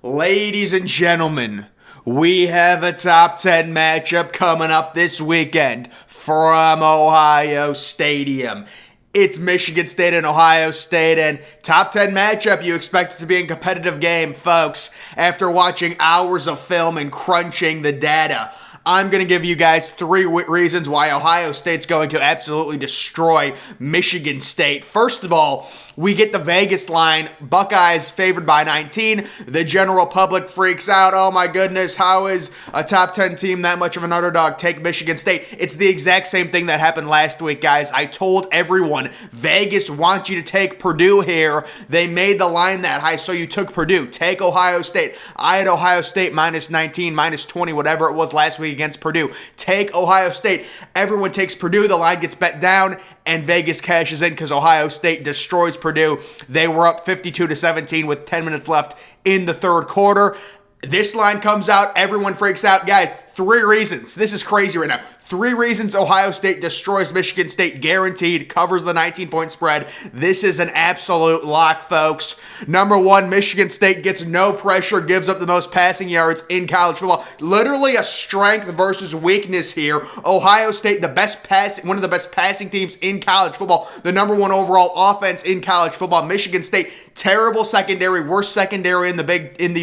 Ladies and gentlemen, we have a top 10 matchup coming up this weekend from Ohio Stadium. It's Michigan State and Ohio State, and top 10 matchup, you expect it to be a competitive game, folks. After watching hours of film and crunching the data, I'm going to give you guys three reasons why Ohio State's going to absolutely destroy Michigan State. First of all, we get the Vegas line, Buckeyes favored by 19. The general public freaks out. Oh my goodness, how is a top 10 team that much of an underdog? Take Michigan State. It's the exact same thing that happened last week, guys. I told everyone, Vegas wants you to take Purdue here. They made the line that high, so you took Purdue. Take Ohio State. I had Ohio State minus 19, minus 20, whatever it was last week against Purdue. Take Ohio State. Everyone takes Purdue. The line gets bet down, and Vegas cashes in because Ohio State destroys Purdue. They were up 52-17 with 10 minutes left in the third quarter. This line comes out. Everyone freaks out. Guys, three reasons. This is crazy right now. Three reasons Ohio State destroys Michigan State, guaranteed, covers the 19-point spread. This is an absolute lock, folks. Number one, Michigan State gets no pressure, gives up the most passing yards in college football. Literally a strength versus weakness here. Ohio State, one of the best passing teams in college football. The number one overall offense in college football. Michigan State, terrible secondary, worst secondary in the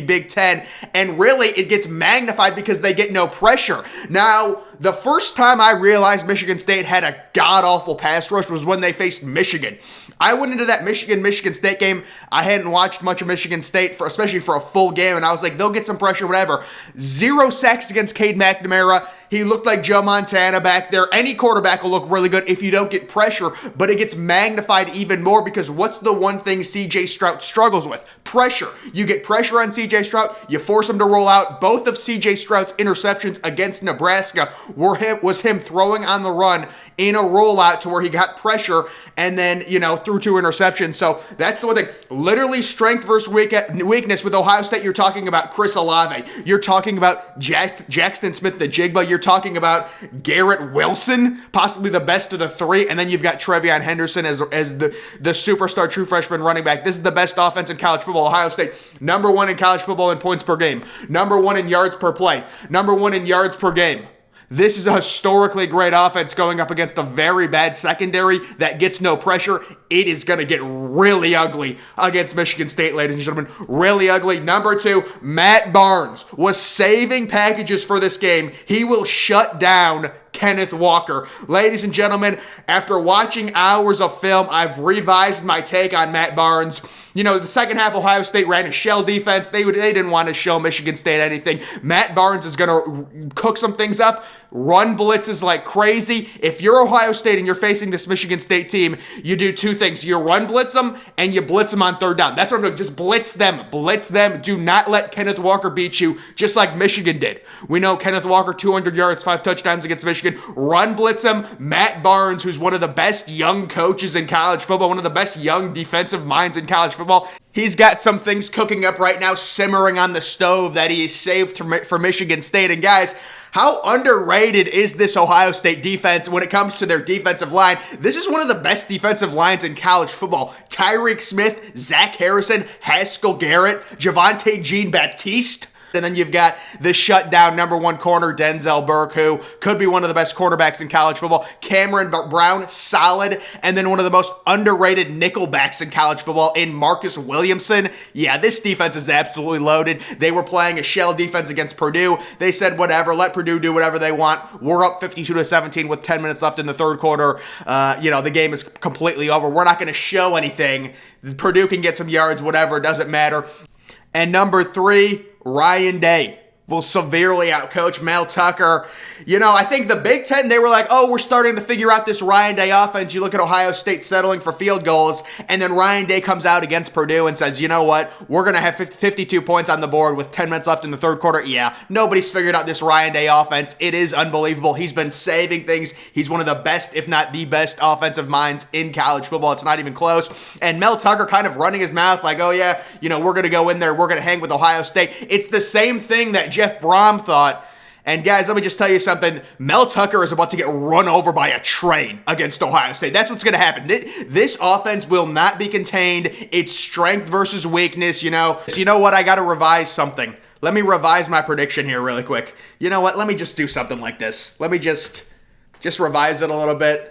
Big Ten. And really, it gets magnified because they get no pressure. Now, the first time I realized Michigan State had a god-awful pass rush was when they faced Michigan. I went into that Michigan State game. I hadn't watched much of Michigan State, especially for a full game, and I was like, they'll get some pressure, whatever. 0 sacks against Cade McNamara. He looked like Joe Montana back there. Any quarterback will look really good if you don't get pressure, but it gets magnified even more because what's the one thing CJ Stroud struggles with? Pressure. You get pressure on CJ Stroud, you force him to roll out. Both of CJ Stroud's interceptions against Nebraska was him throwing on the run in a rollout to where he got pressure and then, threw 2 interceptions. So that's the one thing. Literally strength versus weakness with Ohio State. You're talking about Chris Olave. You're talking about Jackson Smith-Njigba. You're talking about Garrett Wilson, possibly the best of the three. And then you've got Trevion Henderson as the superstar true freshman running back. This is the best offense in college football. Ohio State, number one in college football in points per game. Number one in yards per play. Number one in yards per game. This is a historically great offense going up against a very bad secondary that gets no pressure. It is going to get really ugly against Michigan State, ladies and gentlemen. Really ugly. Number two, Matt Barnes was saving packages for this game. He will shut down Kenneth Walker. Ladies and gentlemen, after watching hours of film, I've revised my take on Matt Barnes. The second half, Ohio State ran a shell defense. They didn't want to show Michigan State anything. Matt Barnes is going to cook some things up, run blitzes like crazy. If you're Ohio State and you're facing this Michigan State team, you do two things. You run blitz them and you blitz them on third down. That's what I'm doing. Just blitz them. Blitz them. Do not let Kenneth Walker beat you, just like Michigan did. We know Kenneth Walker, 200 yards, 5 touchdowns against Michigan. Run blitz him. Matt Barnes, who's one of the best young coaches in college football, one of the best young defensive minds in college football. He's got some things cooking up right now, simmering on the stove that he saved for Michigan State. And guys, how underrated is this Ohio State defense when it comes to their defensive line? This is one of the best defensive lines in college football. Tyreek Smith, Zach Harrison, Haskell Garrett, Javonte Jean-Baptiste. And then you've got the shutdown number one corner, Denzel Burke, who could be one of the best quarterbacks in college football. Cameron Brown, solid. And then one of the most underrated nickelbacks in college football in Marcus Williamson. Yeah, this defense is absolutely loaded. They were playing a shell defense against Purdue. They said, whatever, let Purdue do whatever they want. We're up 52-17 with 10 minutes left in the third quarter. The game is completely over. We're not going to show anything. Purdue can get some yards, whatever, it doesn't matter. And number three, Ryan Day will severely outcoach Mel Tucker. I think the Big Ten, they were like, we're starting to figure out this Ryan Day offense. You look at Ohio State settling for field goals, and then Ryan Day comes out against Purdue and says, you know what, we're going to have 52 points on the board with 10 minutes left in the third quarter. Yeah, nobody's figured out this Ryan Day offense. It is unbelievable. He's been saving things. He's one of the best, if not the best, offensive minds in college football. It's not even close. And Mel Tucker kind of running his mouth like, we're going to go in there. We're going to hang with Ohio State. It's the same thing that Jeff Brom thought And guys, let me just tell you something. Mel Tucker is about to get run over by a train against Ohio State. That's what's going to happen. This offense will not be contained. It's strength versus weakness, you know. So you know what? I got to revise something. Let me revise my prediction here really quick. You know what? Let me just do something like this. Let me just revise it a little bit.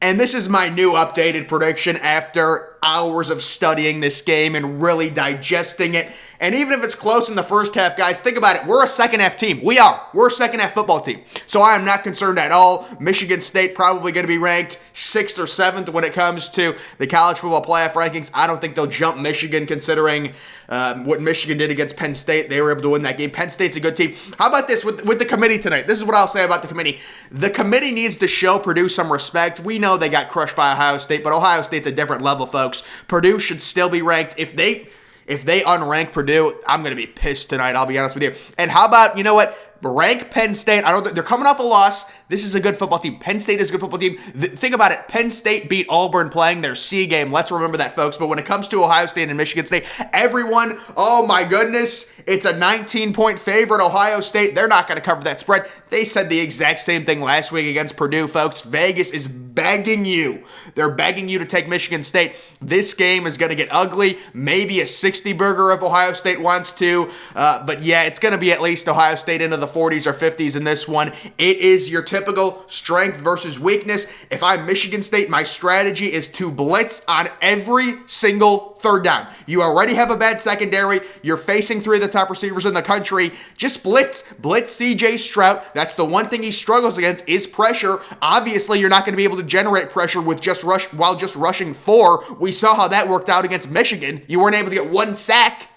And this is my new updated prediction after hours of studying this game and really digesting it. And even if it's close in the first half, guys, think about it. We're a second half team. We're a second half football team. So I am not concerned at all. Michigan State probably going to be ranked 6th or 7th when it comes to the college football playoff rankings. I don't think they'll jump Michigan considering what Michigan did against Penn State. They were able to win that game. Penn State's a good team. How about this with the committee tonight? This is what I'll say about the committee. The committee needs to show Purdue some respect. We know they got crushed by Ohio State, but Ohio State's a different level, folks. Purdue should still be ranked. If they unrank Purdue, I'm going to be pissed tonight, I'll be honest with you. And how about, you know what? Rank Penn State. They're coming off a loss. This is a good football team. Penn State is a good football team. Think about it. Penn State beat Auburn playing their C game. Let's remember that, folks. But when it comes to Ohio State and Michigan State, everyone, oh my goodness, it's a 19-point favorite. Ohio State, they're not going to cover that spread. They said the exact same thing last week against Purdue, folks. Vegas is begging you. They're begging you to take Michigan State. This game is going to get ugly. Maybe a 60 burger if Ohio State wants to. But yeah, it's going to be at least Ohio State into the 40s or 50s in this one. It is your typical strength versus weakness. If I'm Michigan State, my strategy is to blitz on every single third down. You already have a bad secondary. You're facing 3 of the top receivers in the country. Just blitz CJ Stroud. That's the one thing he struggles against is pressure. Obviously, you're not going to be able to generate pressure with just rushing 4. We saw how that worked out against Michigan. You weren't able to get 1 sack.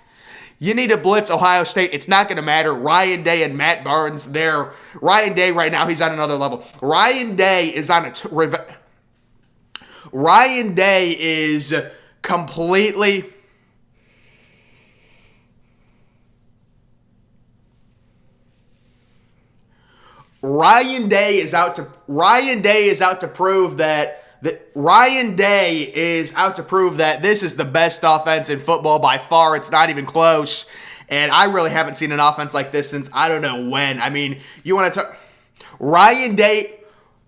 You need to blitz Ohio State. It's not going to matter. Ryan Day and Matt Barnes, Ryan Day right now, he's on another level. Ryan Day is completely... Ryan Day is out to prove that this is the best offense in football by far. It's not even close. And I really haven't seen an offense like this since I don't know when. I mean, you want to talk Ryan Day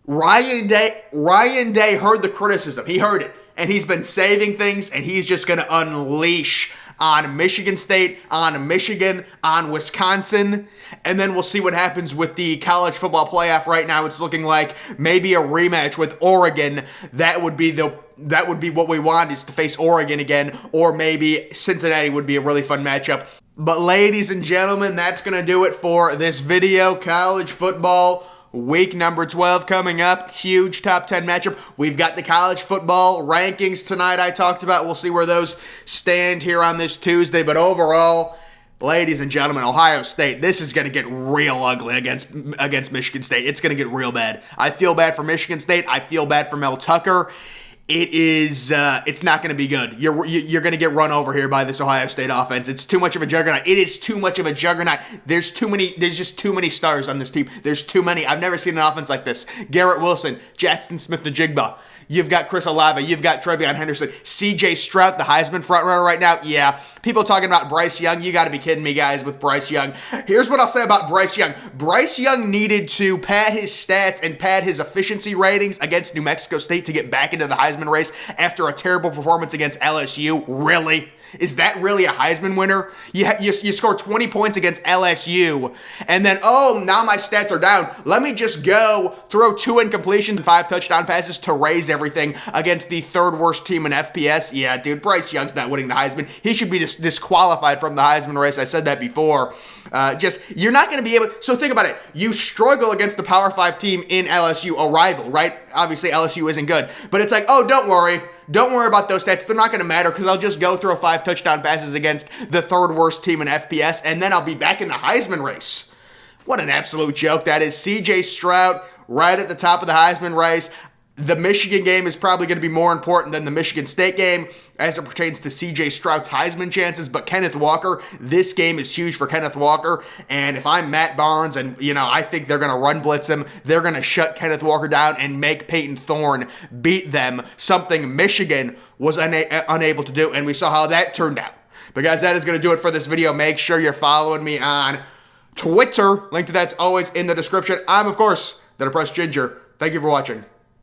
heard the criticism. He heard it. And he's been saving things, and he's just going to unleash on Michigan State, on Michigan, on Wisconsin, and then we'll see what happens with the college football playoff. Right now, it's looking like maybe a rematch with Oregon. That would be what we want, is to face Oregon again, or maybe Cincinnati would be a really fun matchup. But ladies and gentlemen, that's going to do it for this video. College football week number 12 coming up. Huge top 10 matchup. We've got the college football rankings tonight I talked about. We'll see where those stand here on this Tuesday. But overall, ladies and gentlemen, Ohio State, this is going to get real ugly against Michigan State. It's going to get real bad. I feel bad for Michigan State. I feel bad for Mel Tucker. It's not going to be good. You're going to get run over here by this Ohio State offense. It's too much of a juggernaut. It is too much of a juggernaut. There's just too many stars on this team. There's too many. I've never seen an offense like this. Garrett Wilson, Jackson Smith-Njigba. You've got Chris Olave. You've got Trevion Henderson. CJ Stroud, the Heisman frontrunner right now. Yeah. People talking about Bryce Young. You got to be kidding me, guys, with Bryce Young. Here's what I'll say about Bryce Young. Bryce Young needed to pad his stats and pad his efficiency ratings against New Mexico State to get back into the Heisman race after a terrible performance against LSU. Really? Is that really a Heisman winner? You score 20 points against LSU, and then, now my stats are down. Let me just go throw 2 incompletions and 5 touchdown passes to raise everything against the 3rd worst team in FPS. Yeah, dude, Bryce Young's not winning the Heisman. He should be disqualified from the Heisman race. I said that before. You're not going to be able... So think about it. You struggle against the Power 5 team in LSU, a rival, right? Obviously, LSU isn't good. But it's like, don't worry. Don't worry about those stats. They're not going to matter because I'll just go throw 5 touchdown passes against the 3rd worst team in FPS, and then I'll be back in the Heisman race. What an absolute joke that is. CJ Stroud right at the top of the Heisman race. The Michigan game is probably going to be more important than the Michigan State game as it pertains to CJ Stroud's Heisman chances. But Kenneth Walker, this game is huge for Kenneth Walker. And if I'm Matt Barnes and, I think they're going to run blitz him, they're going to shut Kenneth Walker down and make Peyton Thorne beat them, something Michigan was unable to do. And we saw how that turned out. But guys, that is going to do it for this video. Make sure you're following me on Twitter. Link to that's always in the description. I'm, of course, the Depressed Ginger. Thank you for watching.